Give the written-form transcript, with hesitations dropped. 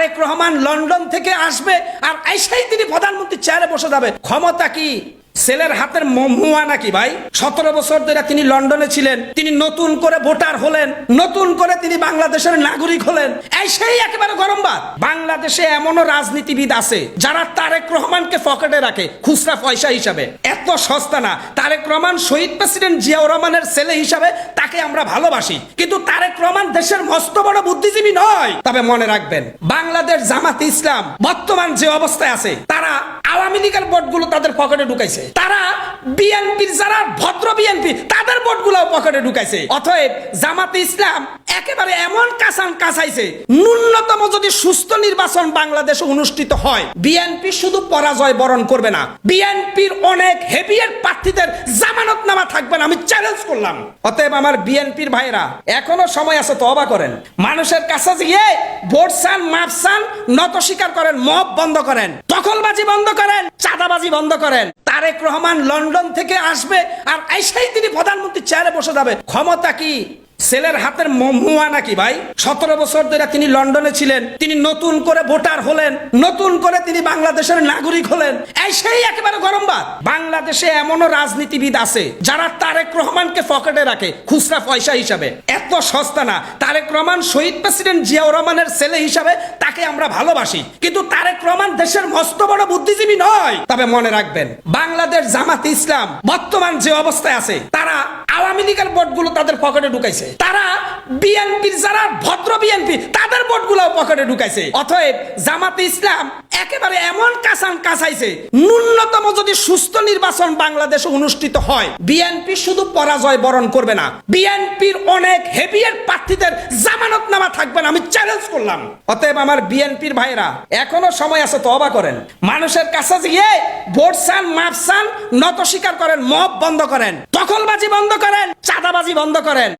Tarique Rahman London থেকে আসবে আর আইসাই তিনি প্রধানমন্ত্রী চেয়ারে বসে যাবে। ক্ষমতা কি ছেলের হাতের মুয়া নাকি ভাই? 17 বছর ধরে তিনি লন্ডনে ছিলেন, তিনি নতুন করে ভোটার হলেন, নতুন করে তিনি বাংলাদেশের নাগরিক হলেন, সেই একেবারে গরম ভাত। বাংলাদেশে এমনও রাজনীতিবিদ আছে যারা তারেক রহমানকে পকেটে রাখে খুচরা পয়সা হিসাবে। এত সস্তা না। তারেক রহমান শহীদ প্রেসিডেন্ট জিয়াউর রহমানের ছেলে হিসাবে তাকে আমরা ভালোবাসি, কিন্তু তারেক রহমান দেশের মস্ত বড় বুদ্ধিজীবী নয়। তবে মনে রাখবেন, বাংলাদেশ জামাত ইসলাম বর্তমান যে অবস্থায় আছে, তারা আওয়ামী লীগের ভোটগুলো তাদের পকেটে ঢুকাইছে, তারা বিএনপির যারা ভদ্র বিএনপি তাদের ভোটগুলো পকেটে ঢুকাইছে। অতএব জামাতে ইসলাম একেবারে এমন কাঁচাইছে, ন্যূনতম যদি সুস্থ নির্বাচন বাংলাদেশে অনুষ্ঠিত হয়, বিএনপি শুধু পরাজয় বরণ করবে না, বিএনপির অনেক হেভিয়ের প্রার্থীদের জামানতনামা থাকবে না, আমি চ্যালেঞ্জ করলাম। অতএব আমার বিএনপির ভাইরা, এখনো সময় আছে, তওবা করেন, মানুষের কাছে গিয়ে ভোট চান, মাপ চান, নত স্বীকার করেন, মব বন্ধ করেন, দখলবাজি বন্ধ করেন, চাঁদাবাজি বন্ধ করেন। তারেক রহমান লন্ডন থেকে আসবে আর আইসাই তিনি প্রধানমন্ত্রী চেয়ারে বসে যাবে। ক্ষমতা কি ছেলের হাতের মুয়া নাকি ভাই? 17 বছর ধরে তিনি লন্ডনে ছিলেন, তিনি নতুন করে ভোটার হলেন, নতুন করে তিনি বাংলাদেশের নাগরিক হলেন, সেই একেবারে গরম ভাত। বাংলাদেশে এমনও রাজনীতিবিদ আছে যারা তারেক রহমানকে পকেটে রাখে খুচরা পয়সা হিসাবে। এত সস্তা না। তারেক রহমান শহীদ প্রেসিডেন্ট জিয়াউর রহমানের ছেলে হিসাবে তাকে আমরা ভালোবাসি, কিন্তু তারেক রহমান দেশের মস্ত বড় বুদ্ধিজীবী নয়। তবে মনে রাখবেন, বাংলাদেশ জামাত ইসলাম বর্তমান যে অবস্থায় আছে, তারা আওয়ামী লীগের ভোটগুলো তাদের পকেটে ঢুকাইছে, তারা বিএনপির যারা ভদ্র বিএনপি তাদের ভোটগুলো পকেটে ঢুকাইছে। অতএব জামাতে ইসলাম একেবারে এমন কাঁচাইছে, ন্যূনতম যদি সুস্থ নির্বাচন বাংলাদেশে অনুষ্ঠিত হয়, বিএনপি শুধু পরাজয় বরণ করবে না, বিএনপির অনেক হেভিয়ের প্রার্থীদের জামানতনামা থাকবে না, আমি চ্যালেঞ্জ করলাম। অতএব আমার বিএনপির ভাইরা, এখনো সময় আছে, তওবা করেন, মানুষের কাছে গিয়ে ভোট চান, মাপ চান, নত স্বীকার করেন, মব বন্ধ করেন, দখলবাজি বন্ধ করেন, চাঁদাবাজি বন্ধ করেন।